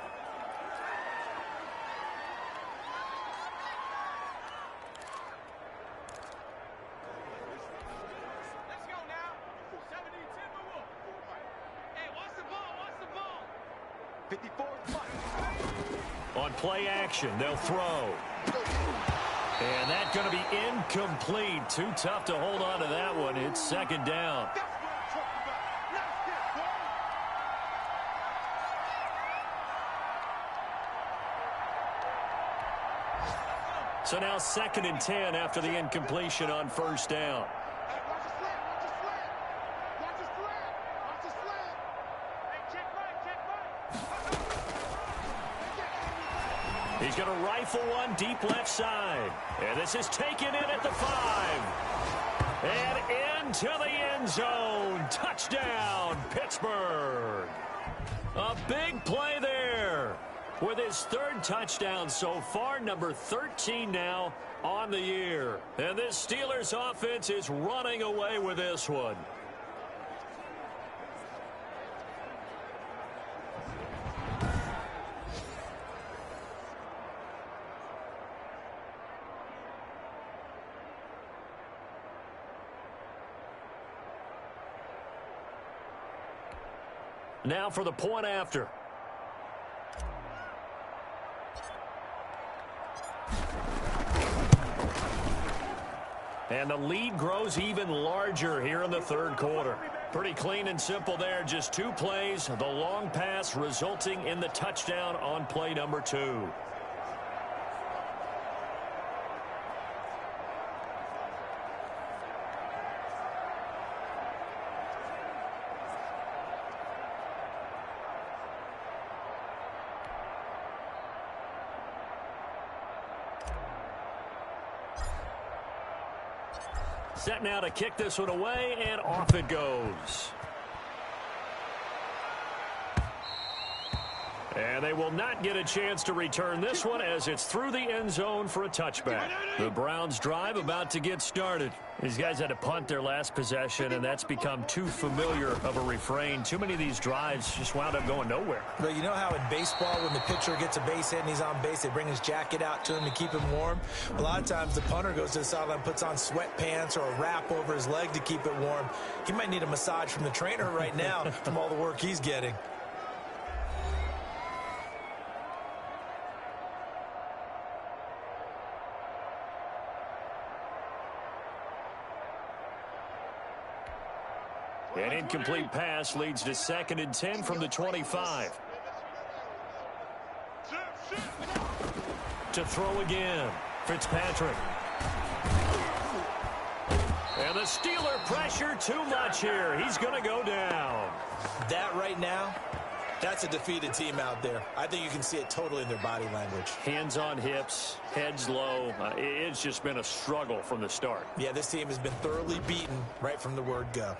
On play action, they'll throw. And that's going to be incomplete. Too tough to hold on to that one. It's second down. So now 2nd and 10 after the incompletion on first down. He's going to rifle one deep left side. And this is taken in at the 5. And into the end zone. Touchdown, Pittsburgh. A big play there. With his 3rd touchdown so far, number 13 now on the year. And this Steelers offense is running away with this one. Now for the point after. And the lead grows even larger here in the 3rd quarter. Pretty clean and simple there. Just 2 plays. The long pass resulting in the touchdown on play number 2. Set now to kick this one away, and off it goes. And they will not get a chance to return this one as it's through the end zone for a touchback. The Browns drive about to get started. These guys had to punt their last possession, and that's become too familiar of a refrain. Too many of these drives just wound up going nowhere. Well, you know how in baseball when the pitcher gets a base hit and he's on base, they bring his jacket out to him to keep him warm? A lot of times the punter goes to the sideline, puts on sweatpants or a wrap over his leg to keep it warm. He might need a massage from the trainer right now from all the work he's getting. An incomplete pass leads to 2nd and 10 from the 25. To throw again, Fitzpatrick. And the Steeler pressure too much here. He's going to go down. That right now, that's a defeated team out there. I think you can see it totally in their body language. Hands on hips, heads low. It's just been a struggle from the start. Yeah, this team has been thoroughly beaten right from the word go.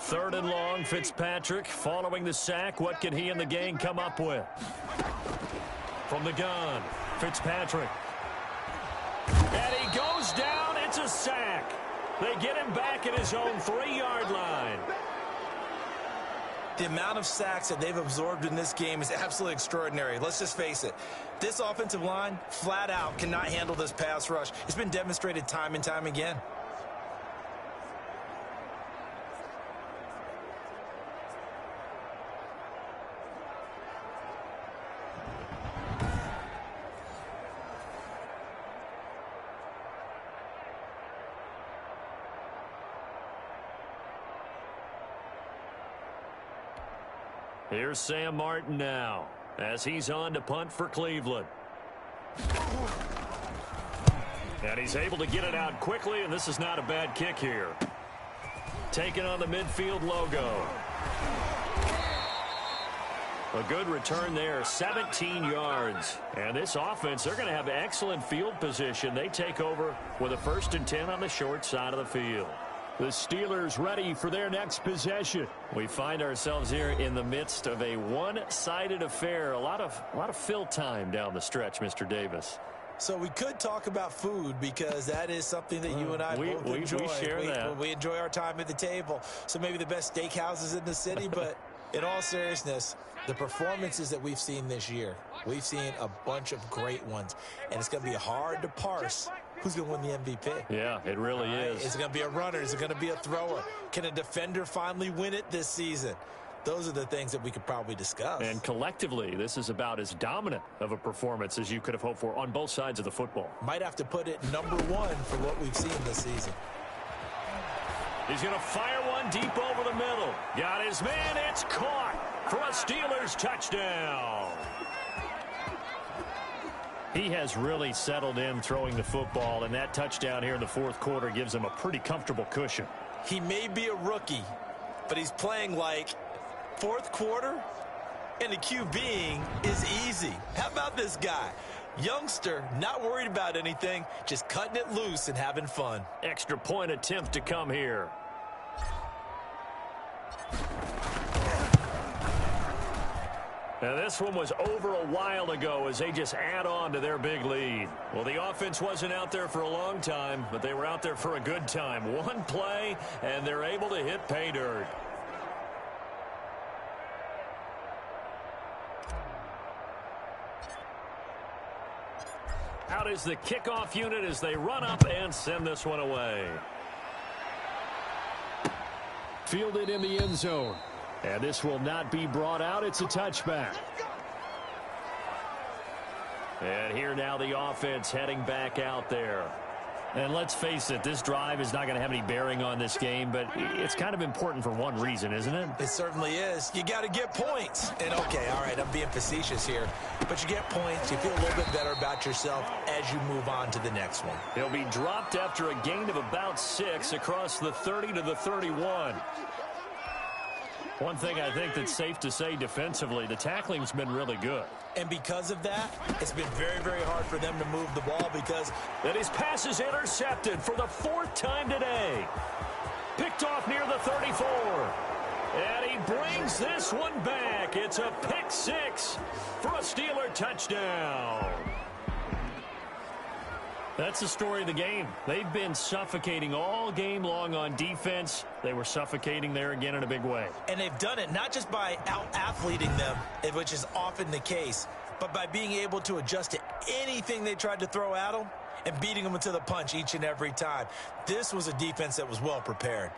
Third and long, Fitzpatrick following the sack. What can he and the gang come up with? From the gun, Fitzpatrick. And he goes down. It's a sack. They get him back at his own 3-yard line. The amount of sacks that they've absorbed in this game is absolutely extraordinary. Let's just face it. This offensive line, flat out, cannot handle this pass rush. It's been demonstrated time and time again. Here's Sam Martin now as he's on to punt for Cleveland. And he's able to get it out quickly, and this is not a bad kick here. Taking on the midfield logo. A good return there, 17 yards. And this offense, they're going to have excellent field position. They take over with a 1st and 10 on the short side of the field. The Steelers ready for their next possession. We find ourselves here in the midst of a one-sided affair. A lot of fill time down the stretch, Mr. Davis. So we could talk about food because that is something that you and I both enjoy. We share that. We enjoy our time at the table. So maybe the best steakhouses in the city, but in all seriousness, the performances that we've seen this year, we've seen a bunch of great ones, and it's going to be hard to parse who's going to win the MVP. Yeah, it really is. Is it going to be a runner? Is it going to be a thrower? Can a defender finally win it this season? Those are the things that we could probably discuss. And collectively, this is about as dominant of a performance as you could have hoped for on both sides of the football. Might have to put it number 1 for what we've seen this season. He's going to fire one deep over the middle. Got his man. It's caught for a Steelers touchdown. He has really settled in throwing the football, and that touchdown here in the 4th quarter gives him a pretty comfortable cushion. He may be a rookie, but he's playing like 4th quarter, and the QBing is easy. How about this guy? Youngster, not worried about anything, just cutting it loose and having fun. Extra point attempt to come here. Now this one was over a while ago as they just add on to their big lead. Well, the offense wasn't out there for a long time, but they were out there for a good time. One play, and they're able to hit pay dirt. Out is the kickoff unit as they run up and send this one away. Fielded in the end zone. And this will not be brought out. It's a touchback. And here now the offense heading back out there. And let's face it, this drive is not going to have any bearing on this game, but it's kind of important for one reason, isn't it? It certainly is. You got to get points. And okay, all right, I'm being facetious here, but you get points. You feel a little bit better about yourself as you move on to the next one. He'll be dropped after a gain of about 6 across the 30 to the 31. One thing I think that's safe to say defensively, the tackling's been really good. And because of that, it's been very, very hard for them to move the ball because... And his pass is intercepted for the 4th time today. Picked off near the 34. And he brings this one back. It's a pick 6 for a Steeler touchdown. That's the story of the game. They've been suffocating all game long on defense. They were suffocating there again in a big way. And they've done it not just by out-athleting them, which is often the case, but by being able to adjust to anything they tried to throw at them and beating them to the punch each and every time. This was a defense that was well prepared.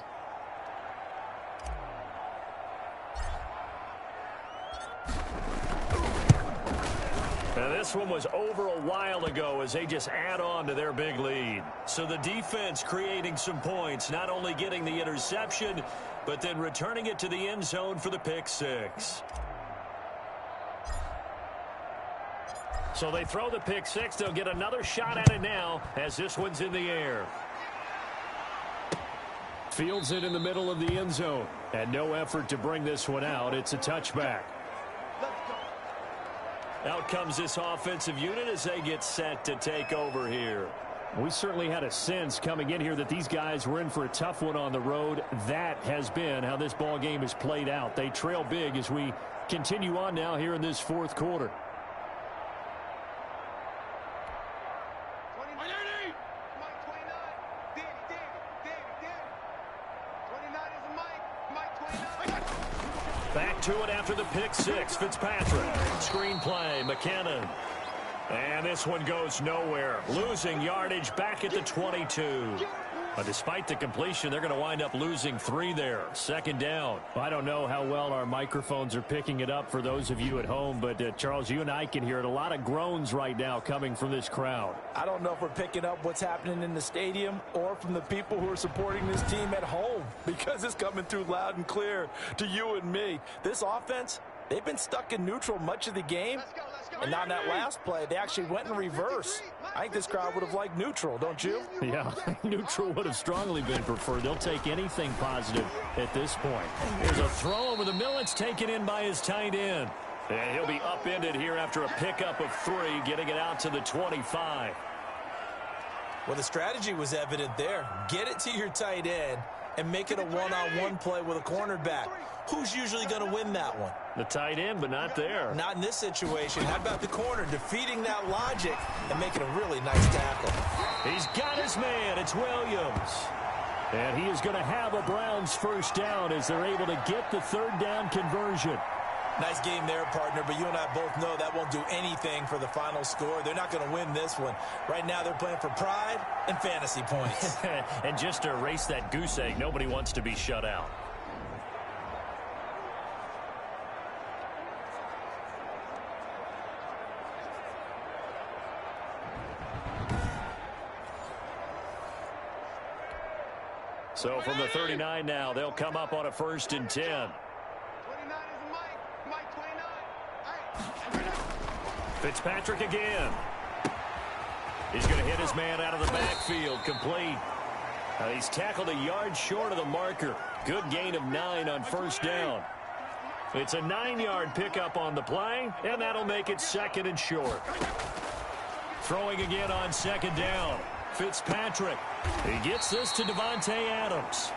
And this one was over a while ago as they just add on to their big lead. So the defense creating some points, not only getting the interception, but then returning it to the end zone for the pick six. So they throw the pick six. They'll get another shot at it now as this one's in the air. Fields it in the middle of the end zone. And no effort to bring this one out. It's a touchback. Out comes this offensive unit as they get set to take over here. We certainly had a sense coming in here that these guys were in for a tough one on the road. That has been how this ball game has played out. They trail big as we continue on now here in this fourth quarter. Back to it after the pick six. Fitzpatrick. Screen play. McKinnon. And this one goes nowhere. Losing yardage back at the 22. But despite the completion, they're going to wind up losing 3 there. Second down. I don't know how well our microphones are picking it up for those of you at home, but Charles, you and I can hear it. A lot of groans right now coming from this crowd. I don't know if we're picking up what's happening in the stadium or from the people who are supporting this team at home, because it's coming through loud and clear to you and me. This offense, they've been stuck in neutral much of the game. And on that last play, they actually went in reverse. I think this crowd would have liked neutral, don't you? Yeah, neutral would have strongly been preferred. They'll take anything positive at this point. There's a throw over the middle. It's taken in by his tight end. And he'll be upended here after a pickup of 3, getting it out to the 25. Well, the strategy was evident there. Get it to your tight end and make it a one-on-one play with a cornerback. Who's usually going to win that one? The tight end, but not there. Not in this situation. How about the corner defeating that logic and making a really nice tackle? He's got his man. It's Williams. And he is going to have a Browns first down as they're able to get the third down conversion. Nice game there, partner, but you and I both know that won't do anything for the final score. They're not going to win this one. Right now they're playing for pride and fantasy points. And just to erase that goose egg, nobody wants to be shut out. So from the 39 now, they'll come up on a 1st and 10. Fitzpatrick again. He's going to hit his man out of the backfield. Complete. He's tackled a yard short of the marker. Good gain of 9 on first down. It's a 9-yard pickup on the play, and that'll make it 2nd and short. Throwing again on 2nd down. Fitzpatrick. He gets this to Davante Adams.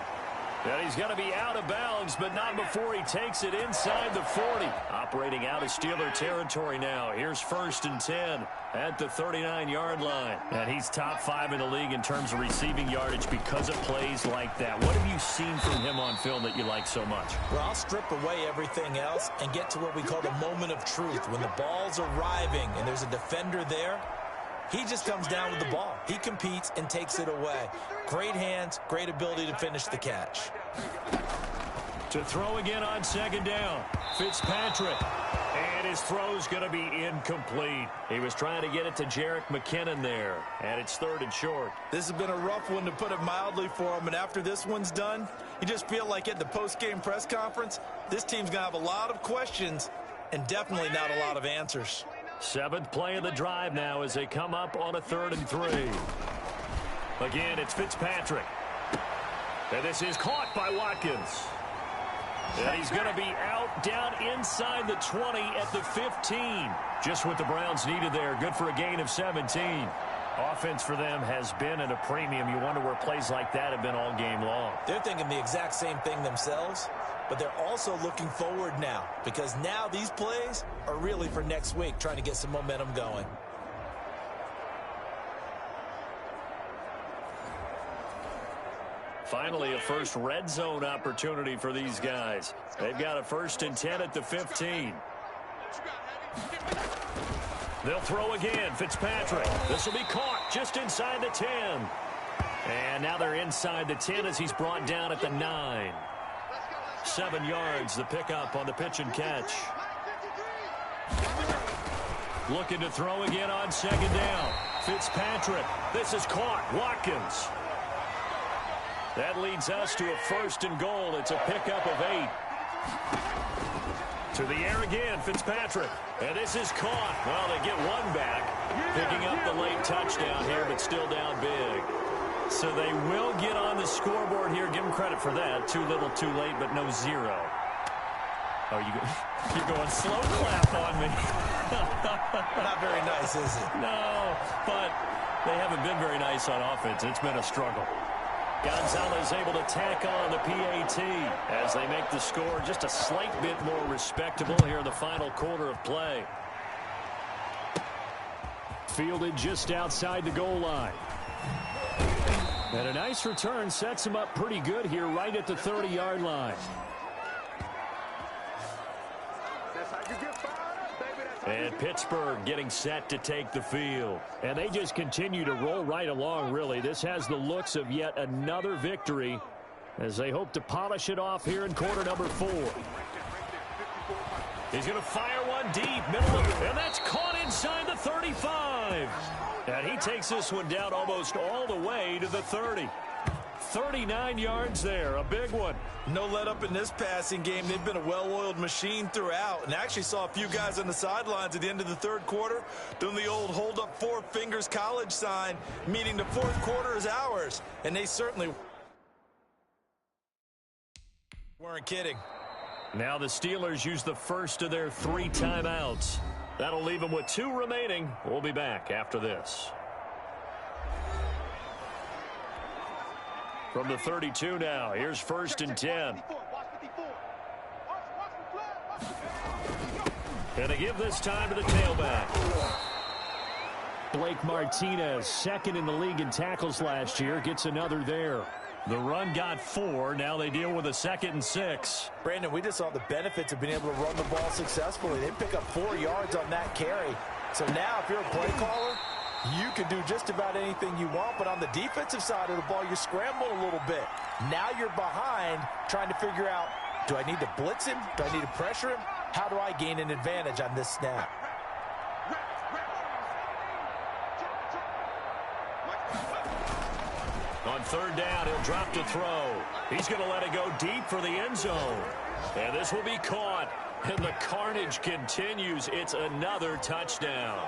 And he's got to be out of bounds, but not before he takes it inside the 40. Operating out of Steeler territory now. Here's 1st and 10 at the 39-yard line. And he's top 5 in the league in terms of receiving yardage because of plays like that. What have you seen from him on film that you like so much? Well, I'll strip away everything else and get to what we call the moment of truth. When the ball's arriving and there's a defender there, he just comes down with the ball. He competes and takes it away. Great hands, great ability to finish the catch. To throw again on 2nd down. Fitzpatrick. And his throw's going to be incomplete. He was trying to get it to Jerick McKinnon there. And it's 3rd and short. This has been a rough one, to put it mildly, for him. And after this one's done, you just feel like at the post-game press conference, this team's going to have a lot of questions and definitely not a lot of answers. 7th play of the drive now as they come up on a 3rd and 3. Again, it's Fitzpatrick. And this is caught by Watkins. And he's going to be out down inside the 20 at the 15. Just what the Browns needed there. Good for a gain of 17. Offense for them has been at a premium. You wonder where plays like that have been all game long. They're thinking the exact same thing themselves, but they're also looking forward now, because now these plays are really for next week, trying to get some momentum going. Finally, a first red zone opportunity for these guys. They've got a 1st and 10 at the 15. They'll throw again. Fitzpatrick. This will be caught just inside the 10. And now they're inside the 10 as he's brought down at the 9. 7 yards, the pickup on the pitch and catch. Looking to throw again on second down. Fitzpatrick. This is caught. Watkins. That leads us to a 1st and goal. It's a pickup of 8. To the air again, Fitzpatrick. And this is caught. Well, they get one back. Picking up the late touchdown here, but still down big. So they will get on the scoreboard here. Give them credit for that. Too little, too late, but no 0. Oh, you're going slow clap on me. Not very nice, is it? No, but they haven't been very nice on offense. It's been a struggle. Gonzalez able to tack on the PAT as they make the score just a slight bit more respectable here in the final quarter of play. Fielded just outside the goal line. And a nice return sets him up pretty good here right at the 30-yard line. And Pittsburgh getting set to take the field. And they just continue to roll right along, really. This has the looks of yet another victory as they hope to polish it off here in quarter number 4. He's going to fire one deep, middle of it, and that's caught inside the 35. And he takes this one down almost all the way to the 30. 39 yards there, a big one. No let up in this passing game. They've been a well-oiled machine throughout, and actually saw a few guys on the sidelines at the end of the 3rd quarter doing the old hold up 4 fingers college sign, meaning the 4th quarter is ours. And they certainly weren't kidding. Now the Steelers use the first of their 3 timeouts. That'll leave them with 2 remaining. We'll be back after this. From the 32 now, here's 1st and 10. And they give this time to the tailback. Blake Martinez, 2nd in the league in tackles last year, gets another there. The run got 4. Now they deal with a 2nd and 6. Brandon, we just saw the benefits of being able to run the ball successfully. They pick up 4 yards on that carry. So now if you're a play caller, you can do just about anything you want, but on the defensive side of the ball, you're scrambling a little bit. Now you're behind trying to figure out, do I need to blitz him? Do I need to pressure him? How do I gain an advantage on this snap? On 3rd down, he'll drop to throw. He's going to let it go deep for the end zone. And this will be caught. And the carnage continues. It's another touchdown.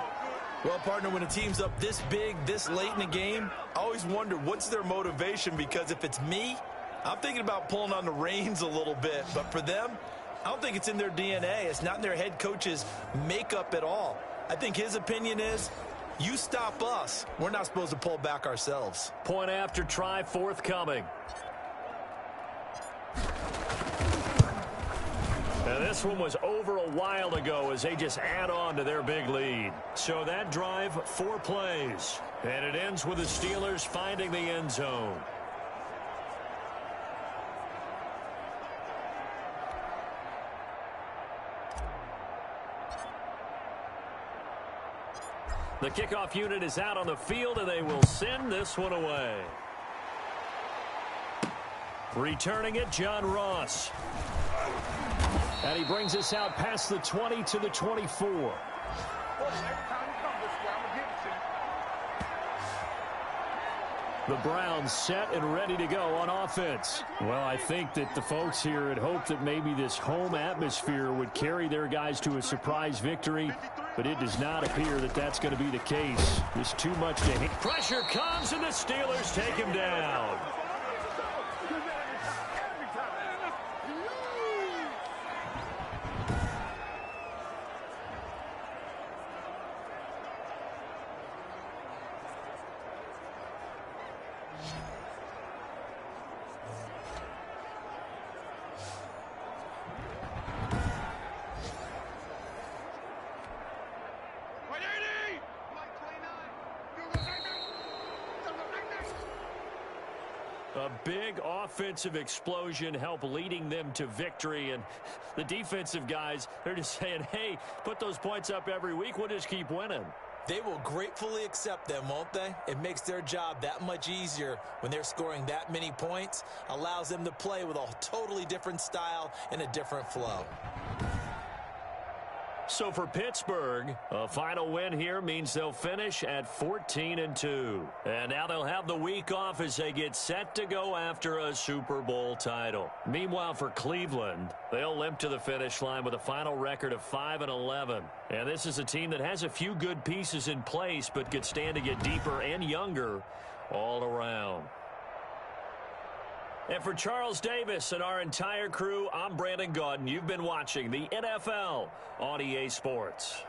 Well, partner, when a team's up this big, this late in the game, I always wonder what's their motivation, because if it's me, I'm thinking about pulling on the reins a little bit. But for them, I don't think it's in their DNA. It's not in their head coach's makeup at all. I think his opinion is, you stop us. We're not supposed to pull back ourselves. Point after try forthcoming. And this one was over a while ago as they just add on to their big lead. So that drive, 4 plays. And it ends with the Steelers finding the end zone. The kickoff unit is out on the field, and they will send this one away. Returning it, John Ross. And he brings us out past the 20 to the 24. The Browns set and ready to go on offense. Well, I think that the folks here had hoped that maybe this home atmosphere would carry their guys to a surprise victory, but it does not appear that that's going to be the case. There's too much to hit. Pressure comes, and the Steelers take him down. A big offensive explosion helped leading them to victory, and the defensive guys, they're just saying, hey, put those points up every week, we'll just keep winning. They will gratefully accept them, won't they? It makes their job that much easier when they're scoring that many points, allows them to play with a totally different style and a different flow. So for Pittsburgh, a final win here means they'll finish at 14-2. And now they'll have the week off as they get set to go after a Super Bowl title. Meanwhile, for Cleveland, they'll limp to the finish line with a final record of 5-11. And this is a team that has a few good pieces in place, but could stand to get deeper and younger all around. And for Charles Davis and our entire crew, I'm Brandon Gaudin. You've been watching the NFL on EA Sports.